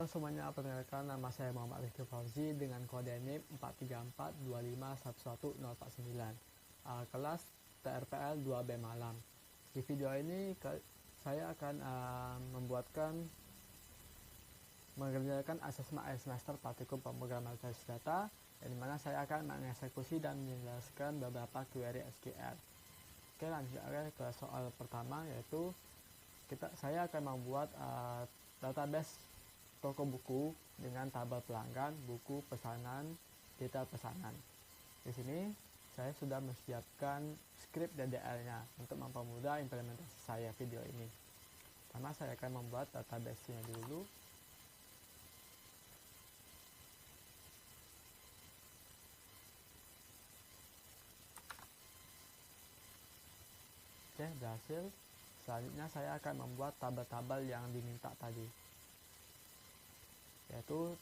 Halo semuanya, perkenalkan nama saya Muhammad Rizky Fauzi dengan kode NIM 43425111049, kelas TRPL 2B Malam. Di video ini saya akan mengerjakan asesmen akhir semester praktikum pemrograman berbasis data, di mana saya akan mengeksekusi dan menjelaskan beberapa query SQL. Oke, lanjut ke soal pertama, yaitu saya akan membuat database toko buku dengan tabel pelanggan, buku, pesanan, detail pesanan. Di sini saya sudah menyiapkan script DDL-nya untuk mempermudah implementasi saya video ini. Pertama saya akan membuat database-nya dulu. Oke, berhasil. Selanjutnya saya akan membuat tabel-tabel yang diminta tadi, yaitu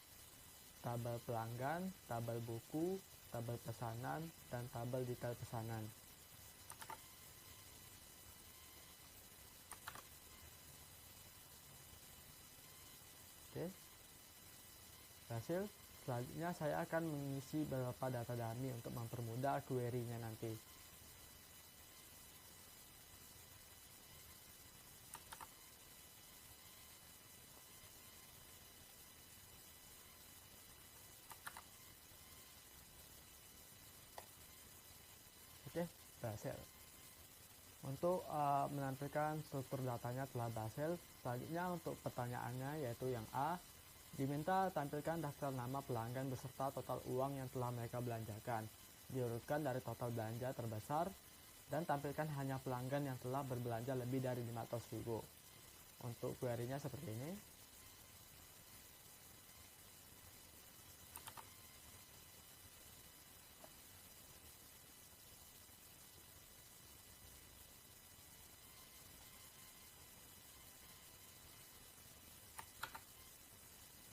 tabel pelanggan, tabel buku, tabel pesanan, dan tabel detail pesanan. Oke, berhasil. Selanjutnya saya akan mengisi beberapa data dummy untuk mempermudah query-nya nanti. Oke, berhasil. Untuk menampilkan struktur datanya telah berhasil. Selanjutnya untuk pertanyaannya, yaitu yang A, diminta tampilkan daftar nama pelanggan beserta total uang yang telah mereka belanjakan, diurutkan dari total belanja terbesar, dan tampilkan hanya pelanggan yang telah berbelanja lebih dari 500.000. Untuk query-nya seperti ini.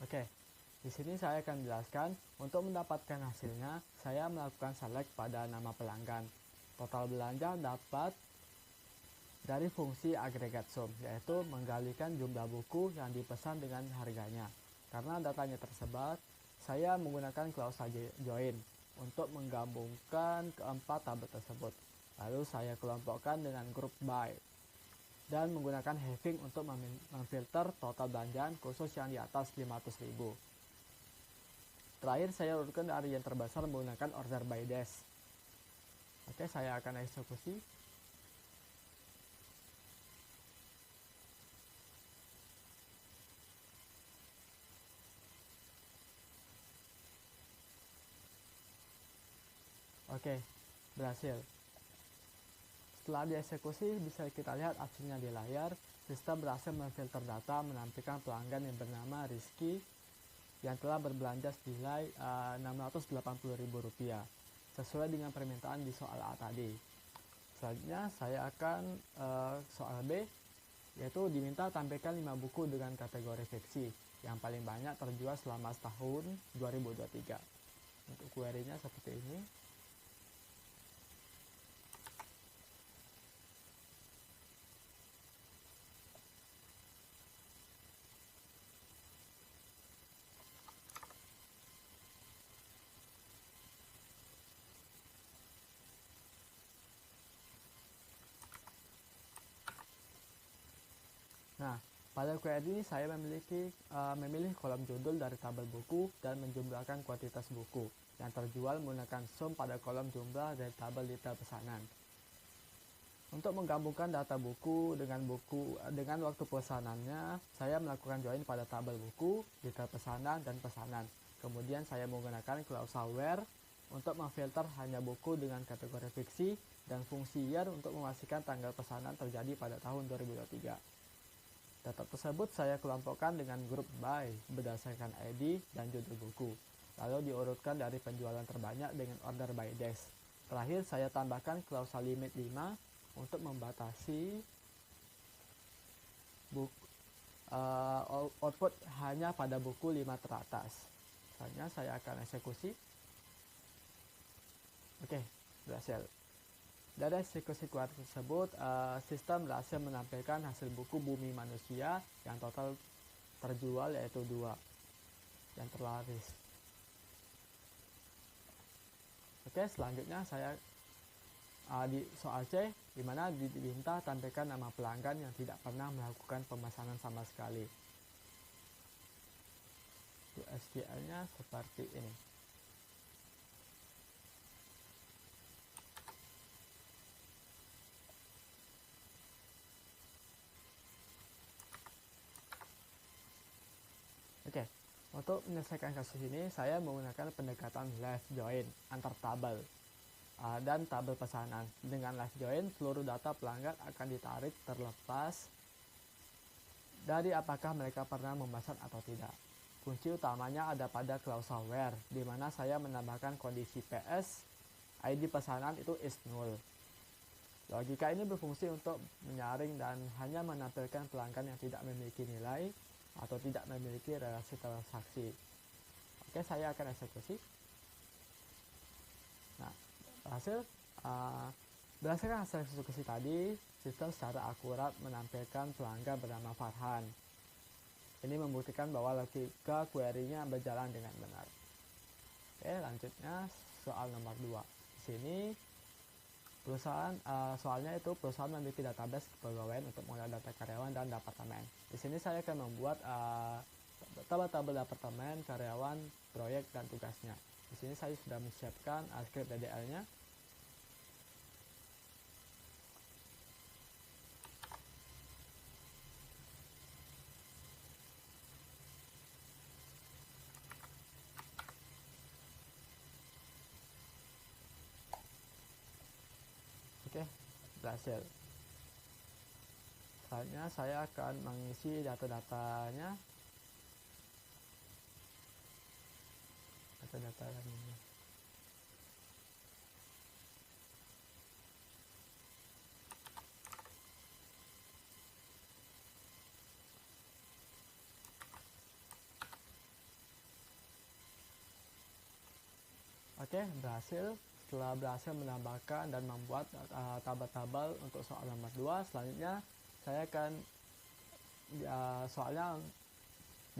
Oke, di sini saya akan jelaskan untuk mendapatkan hasilnya. Saya melakukan select pada nama pelanggan. Total belanja dapat dari fungsi aggregate sum, yaitu menggalikan jumlah buku yang dipesan dengan harganya. Karena datanya tersebar, saya menggunakan klausa join untuk menggabungkan keempat tabel tersebut. Lalu saya kelompokkan dengan grup by dan menggunakan having untuk memfilter total belanjaan khusus yang di atas 500.000. Terakhir saya urutkan dari yang terbesar menggunakan order by dash. Oke, saya akan eksekusi. Oke, berhasil. Setelah dieksekusi, bisa kita lihat hasilnya di layar. Sistem berhasil memfilter data menampilkan pelanggan yang bernama Rizky yang telah berbelanja senilai Rp680.000 sesuai dengan permintaan di soal A tadi. Selanjutnya saya akan soal B, yaitu diminta tampilkan 5 buku dengan kategori fiksi yang paling banyak terjual selama tahun 2023. Untuk query-nya seperti ini. Nah, pada query ini saya memilih kolom judul dari tabel buku dan menjumlahkan kuantitas buku yang terjual menggunakan sum pada kolom jumlah dari tabel detail pesanan. Untuk menggabungkan data buku dengan waktu pesanannya, saya melakukan join pada tabel buku, detail pesanan, dan pesanan. Kemudian saya menggunakan klausa where untuk memfilter hanya buku dengan kategori fiksi dan fungsi year untuk memastikan tanggal pesanan terjadi pada tahun 2023. Data tersebut saya kelompokkan dengan grup by berdasarkan ID dan judul buku, lalu diurutkan dari penjualan terbanyak dengan order by dash. Terakhir saya tambahkan klausa limit 5 untuk membatasi output hanya pada buku 5 teratas. Selanjutnya saya akan eksekusi. Oke, berhasil. Dari eksekusi query tersebut, sistem berhasil menampilkan hasil buku Bumi Manusia yang total terjual yaitu 2. yang terlaris. Oke, selanjutnya saya di soal C, di mana diminta tampilkan nama pelanggan yang tidak pernah melakukan pemesanan sama sekali. SQL-nya seperti ini. Oke, untuk menyelesaikan kasus ini, saya menggunakan pendekatan left join antar tabel dan tabel pesanan. Dengan left join, seluruh data pelanggan akan ditarik terlepas dari apakah mereka pernah memesan atau tidak. Kunci utamanya ada pada klausa where, di mana saya menambahkan kondisi PS, ID pesanan itu is null. Logika ini berfungsi untuk menyaring dan hanya menampilkan pelanggan yang tidak memiliki nilai atau tidak memiliki relasi transaksi. Oke, saya akan eksekusi. Nah, berdasarkan hasil eksekusi tadi, sistem secara akurat menampilkan pelanggan bernama Farhan. Ini membuktikan bahwa logika query-nya berjalan dengan benar. Oke, lanjutnya soal nomor 2. Di sini soalnya itu perusahaan memiliki database kepegawaian untuk mengolah data karyawan dan departemen. Di sini saya akan membuat tabel-tabel departemen, karyawan, proyek, dan tugasnya. Di sini saya sudah menyiapkan script DDL-nya. Oke, berhasil. Selanjutnya saya akan mengisi data-datanya. Data-data ini. Oke, berhasil. Setelah berhasil menambahkan dan membuat tabel-tabel untuk soal nomor 2, selanjutnya saya akan soalnya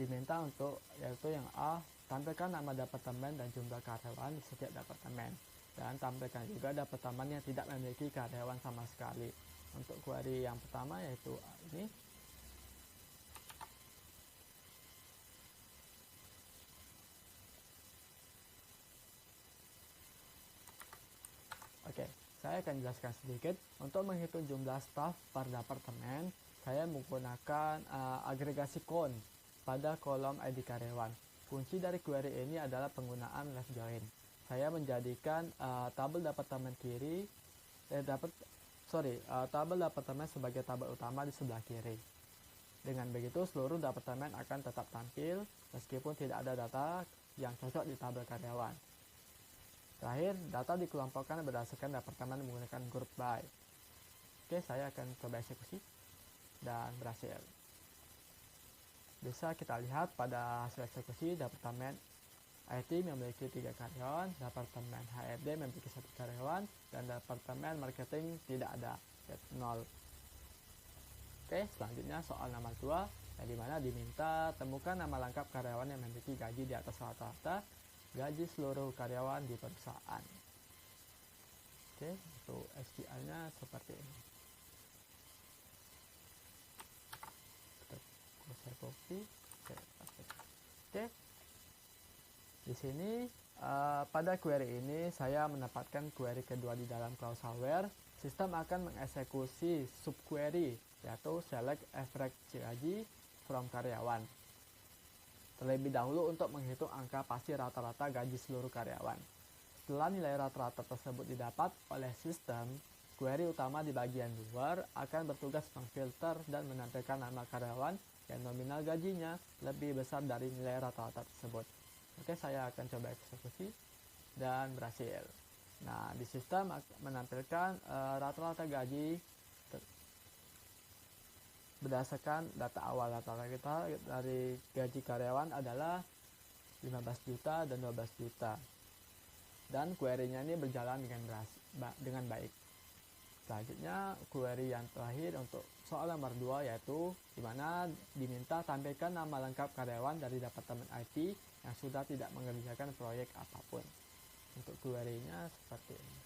diminta untuk yaitu yang A, tampilkan nama departemen dan jumlah karyawan di setiap departemen, dan tampilkan juga departemen yang tidak memiliki karyawan sama sekali. Untuk query yang pertama yaitu ini. Oke, saya akan jelaskan sedikit. Untuk menghitung jumlah staf per departemen, saya menggunakan agregasi count pada kolom ID karyawan. Kunci dari query ini adalah penggunaan left join. Saya menjadikan tabel departemen kiri, tabel departemen sebagai tabel utama di sebelah kiri. Dengan begitu, seluruh departemen akan tetap tampil meskipun tidak ada data yang cocok di tabel karyawan. Terakhir, data dikelompokkan berdasarkan departemen menggunakan group by. Oke, saya akan coba eksekusi dan berhasil. Bisa kita lihat pada hasil eksekusi, departemen IT memiliki 3 karyawan, departemen HRD memiliki 1 karyawan, dan departemen marketing tidak ada, 0. Oke, selanjutnya soal nomor 2, yang dimana diminta temukan nama lengkap karyawan yang memiliki gaji di atas rata-rata gaji seluruh karyawan di perusahaan. Oke, untuk SQL-nya seperti ini. Saya copy. Oke. Di sini pada query ini saya menempatkan query kedua di dalam klausa where. Sistem akan mengeksekusi subquery yaitu select average gaji from karyawan terlebih dahulu untuk menghitung angka pasti rata-rata gaji seluruh karyawan. Setelah nilai rata-rata tersebut didapat oleh sistem, query utama di bagian luar akan bertugas memfilter dan menampilkan nama karyawan yang nominal gajinya lebih besar dari nilai rata-rata tersebut. Oke, saya akan coba eksekusi dan berhasil. Nah, di sistem menampilkan rata-rata gaji berdasarkan data awal. Rata-rata kita dari gaji karyawan adalah 15 juta dan 12 juta. Dan query-nya ini berjalan dengan baik. Selanjutnya query yang terakhir untuk soal nomor 2 yaitu dimana diminta tampilkan nama lengkap karyawan dari Departemen IT yang sudah tidak mengerjakan proyek apapun. Untuk query-nya seperti ini.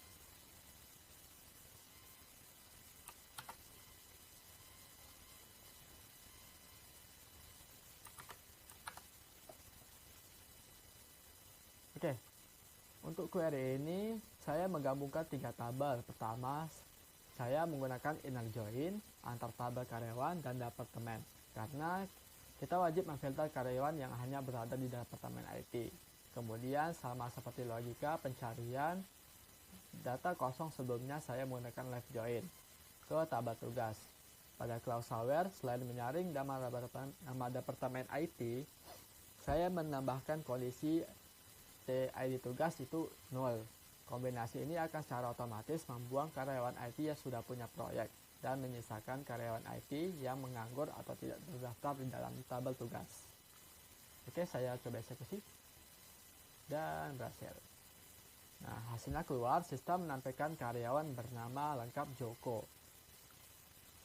Oke, untuk query ini saya menggabungkan 3 tabel. Pertama, saya menggunakan inner join antar tabel karyawan dan departemen karena kita wajib memfilter karyawan yang hanya berada di departemen IT. Kemudian sama seperti logika pencarian data kosong sebelumnya, saya menggunakan left join ke tabel tugas. Pada klausal where selain menyaring nama departemen IT, saya menambahkan kondisi TID tugas itu 0. Kombinasi ini akan secara otomatis membuang karyawan IT yang sudah punya proyek dan menyisakan karyawan IT yang menganggur atau tidak terdaftar di dalam tabel tugas. Oke, saya coba eksekusi dan berhasil. Nah, hasilnya keluar, sistem menampilkan karyawan bernama lengkap Joko.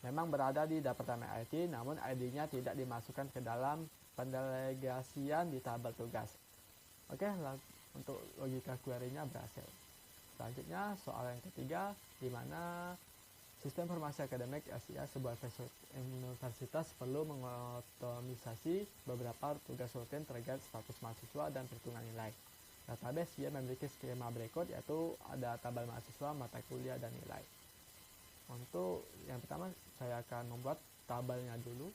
Memang berada di Departemen IT, namun ID-nya tidak dimasukkan ke dalam pendelegasian di tabel tugas. Oke, untuk logika query-nya berhasil. Selanjutnya soal yang ketiga, di mana sistem informasi akademik SIA sebuah universitas perlu mengotomisasi beberapa tugas rutin terkait status mahasiswa dan perhitungan nilai. Database SIA memiliki skema berikut, yaitu ada tabel mahasiswa, mata kuliah, dan nilai. Untuk yang pertama, saya akan membuat tabelnya dulu.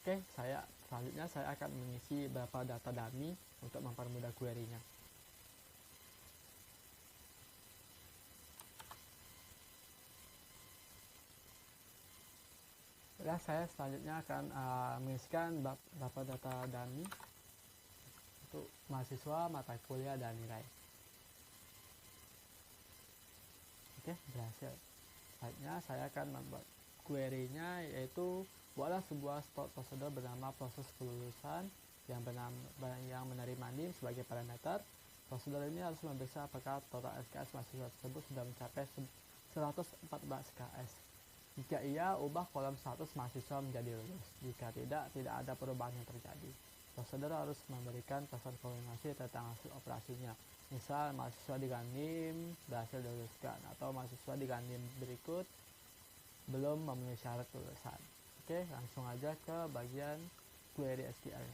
Oke, selanjutnya saya akan mengisi beberapa data dummy untuk mempermudah query-nya. Ya, saya selanjutnya akan mengisikan beberapa data dummy untuk mahasiswa, mata kuliah, dan nilai. Oke, berhasil. Selanjutnya saya akan membuat query-nya, yaitu buatlah sebuah stored prosedur bernama proses kelulusan yang menerima NIM sebagai parameter. Prosedur ini harus memeriksa apakah total SKS mahasiswa tersebut sudah mencapai 114 SKS. Jika iya, ubah kolom status mahasiswa menjadi lulus. Jika tidak ada perubahan yang terjadi. Prosedur harus memberikan pesan konfirmasi tentang hasil operasinya. Misal, mahasiswa dengan NIM berhasil diluluskan, atau mahasiswa dengan NIM berikut belum memenuhi syarat kelulusan. Oke, langsung aja ke bagian query SQL.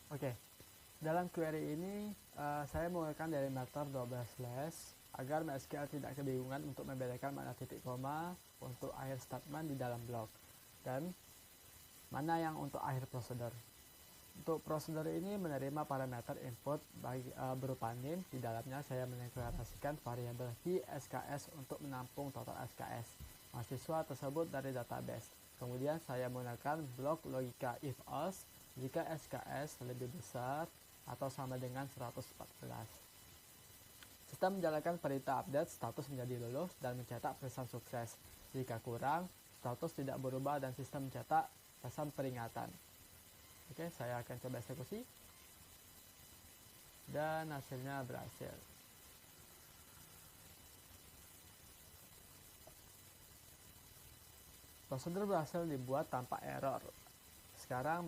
Oke, dalam query ini saya menggunakan delimiter 12 agar MySQL tidak kebingungan untuk membedakan mana titik koma untuk akhir statement di dalam blok dan mana yang untuk akhir prosedur. Untuk prosedur ini menerima parameter input berupa name. Di dalamnya saya mendeklarasikan variabel key SKS untuk menampung total SKS mahasiswa tersebut dari database. Kemudian saya menggunakan blok logika if else jika SKS lebih besar atau sama dengan 114. Sistem menjalankan perintah update status menjadi lulus dan mencetak pesan sukses. Jika kurang, status tidak berubah dan sistem mencetak pesan peringatan. Oke, saya akan coba eksekusi dan hasilnya berhasil. Prosedur berhasil dibuat tanpa error. Sekarang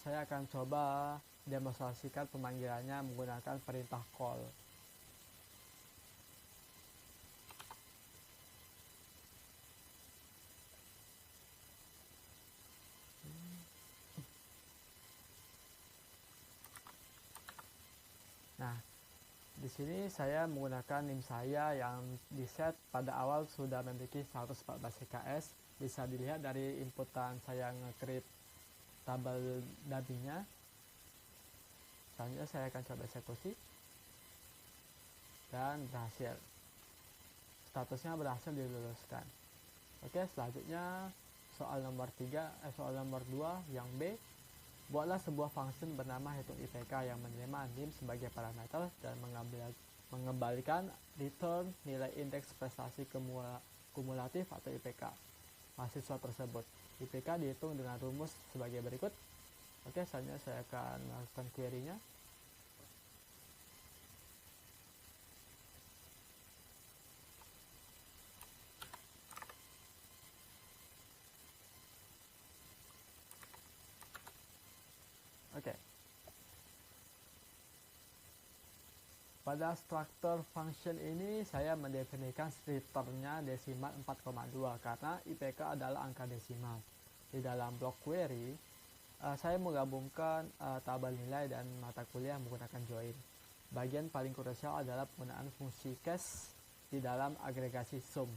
saya akan coba demonstrasikan pemanggilannya menggunakan perintah call. Nah, di sini saya menggunakan NIM saya yang di set pada awal sudah memiliki 114 SKS. Bisa dilihat dari inputan saya nge-create tabel dummy-nya. Selanjutnya saya akan coba eksekusi dan berhasil. Statusnya berhasil diluluskan. Oke, selanjutnya soal nomor 2 yang B. Buatlah sebuah function bernama hitung IPK yang menerima NIM sebagai parameter dan mengembalikan return nilai indeks prestasi kumulatif atau IPK mahasiswa tersebut. IPK dihitung dengan rumus sebagai berikut. Oke, selanjutnya saya akan melakukan query-nya. Oke. Pada struktur function ini saya mendefinisikan returnnya desimal 4,2 karena IPK adalah angka desimal. Di dalam blok query, saya menggabungkan tabel nilai dan mata kuliah menggunakan join. Bagian paling krusial adalah penggunaan fungsi case di dalam agregasi sum.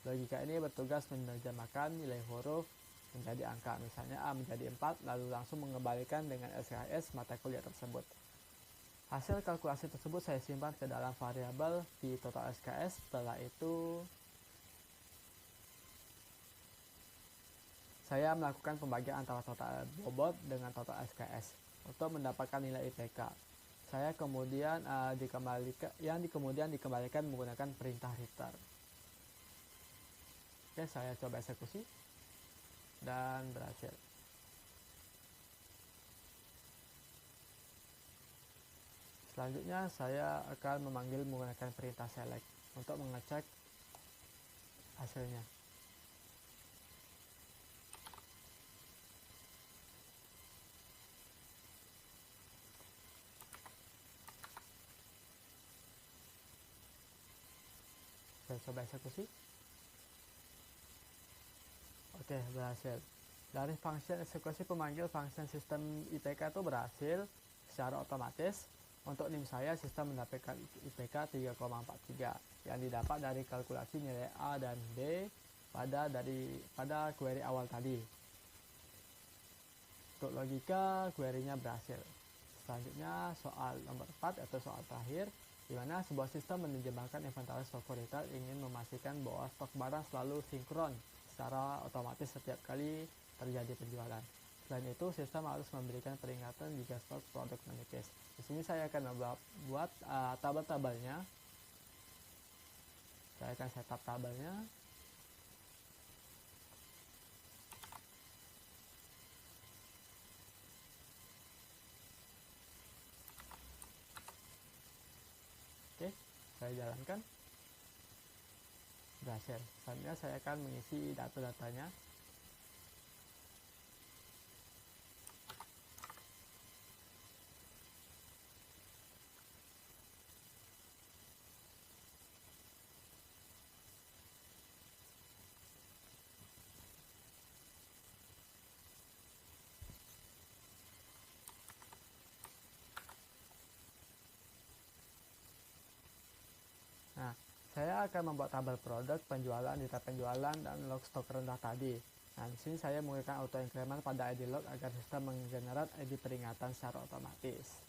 Logika ini bertugas menerjemahkan nilai huruf menjadi angka, misalnya A menjadi 4, lalu langsung mengembalikan dengan SKS mata kuliah tersebut. Hasil kalkulasi tersebut saya simpan ke dalam variabel di total SKS. Setelah itu saya melakukan pembagian antara total bobot dengan total SKS untuk mendapatkan nilai IPK. Saya kemudian dikembalikan menggunakan perintah return. Oke, saya coba eksekusi dan berhasil. Selanjutnya saya akan memanggil menggunakan perintah select untuk mengecek hasilnya. Saya coba eksekusi. Oke, berhasil. Dari function eksekusi pemanggil function sistem IPK itu berhasil secara otomatis. Untuk NIM saya, sistem mendapatkan IPK 3,43 yang didapat dari kalkulasi nilai A dan B pada query awal tadi. Untuk logika, query-nya berhasil. Selanjutnya soal nomor 4 atau soal terakhir, di mana sebuah sistem menerjemahkan inventaris toko retail ingin memastikan bahwa stok barang selalu sinkron secara otomatis setiap kali terjadi penjualan. Selain itu, sistem harus memberikan peringatan jika stok produk menipis. Di sini saya akan membuat tabel-tabelnya. Saya akan setup tabelnya. Oke, saya jalankan. Berhasil. Selanjutnya saya akan mengisi data-datanya. Nah, saya akan membuat tabel produk, penjualan, data penjualan, dan log stok rendah tadi. Nah, di sini saya menggunakan auto increment pada ID log agar sistem menggenerate ID peringatan secara otomatis.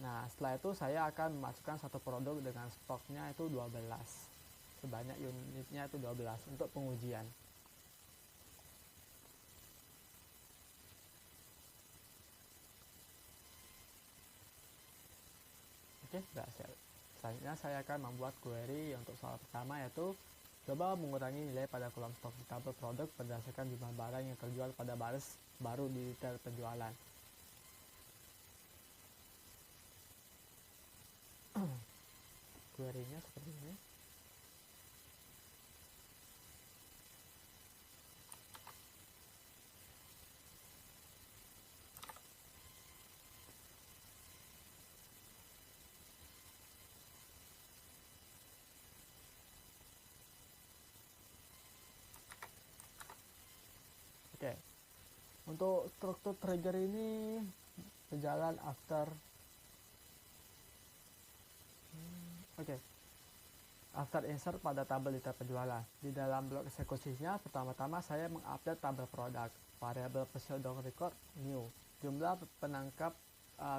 Nah, setelah itu saya akan memasukkan satu produk dengan stoknya itu 12. Sebanyak unitnya itu 12 untuk pengujian. Oke, berhasil. Selanjutnya saya akan membuat query untuk soal pertama, yaitu coba mengurangi nilai pada kolom stok di tabel produk berdasarkan jumlah barang yang terjual pada baris baru di detail penjualan. Query-nya seperti ini. Oke. Untuk struktur trigger ini berjalan after after insert pada tabel data penjualan. Di dalam blok eksekusinya, pertama-tama saya mengupdate tabel produk, variabel pseudo record new, jumlah penangkap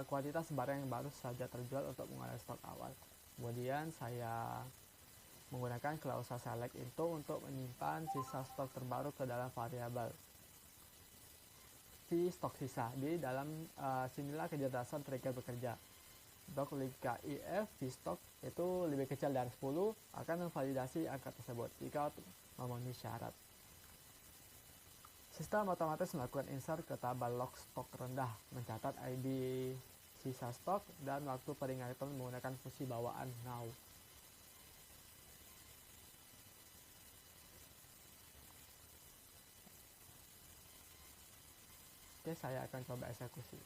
kuantitas barang yang baru saja terjual untuk mengurangi stok awal. Kemudian saya menggunakan klausa select into untuk menyimpan sisa stok terbaru ke dalam variabel v stok sisa. Di dalam sinilah kecerdasan trigger bekerja. Untuk jika if v stok itu lebih kecil dari 10 akan memvalidasi angka tersebut jika memenuhi syarat. Sistem otomatis melakukan insert ke tabel log stok rendah, mencatat ID sisa stok dan waktu peringatan menggunakan fungsi bawaan now. Oke, saya akan coba eksekusi.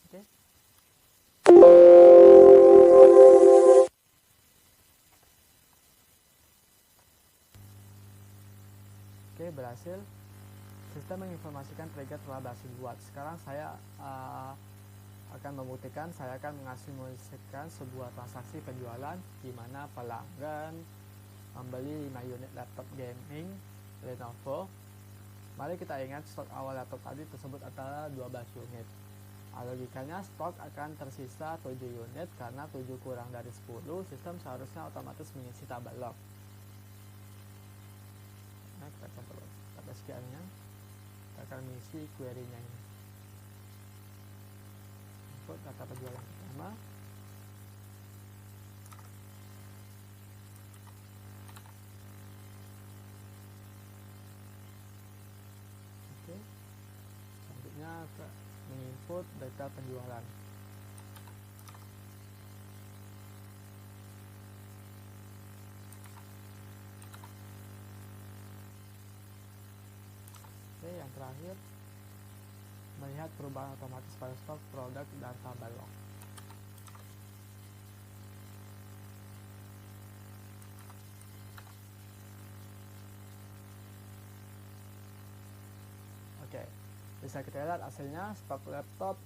Oke. Oke, berhasil. Sistem menginformasikan trigger telah berhasil dibuat. Sekarang saya akan membuktikan. Saya akan mengasimulasikan sebuah transaksi penjualan di mana pelanggan membeli 5 unit laptop gaming Lenovo. Mari kita ingat stok awal laptop tadi tersebut adalah 12 unit. Logikanya stok akan tersisa 7 unit karena 7 kurang dari 10, sistem seharusnya otomatis mengisi tabel log. Nah, kita coba tabel sekiannya. Kita akan mengisi query-nya ini. Input data penjualan pertama. Oke. Selanjutnya menginput data penjualan. Oke, yang terakhir melihat perubahan otomatis pada stok produk dan tabel log. Oke, bisa kita lihat hasilnya stok laptop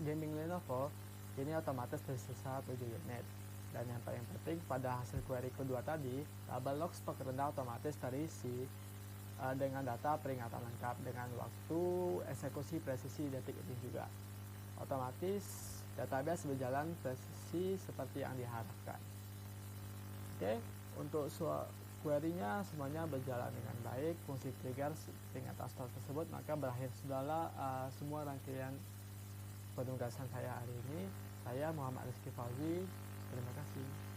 gaming Lenovo ini otomatis tersisa 7 unit. Dan yang paling penting pada hasil query kedua tadi, tabel log stok rendah otomatis terisi dengan data peringatan lengkap dengan waktu eksekusi presisi detik ini juga. Otomatis database berjalan presisi seperti yang diharapkan. Oke, untuk query-nya semuanya berjalan dengan baik, fungsi trigger peringatan stok tersebut, maka berakhir sudahlah semua rangkaian penugasan saya hari ini. Saya Muhammad Rizky Fauzi, terima kasih.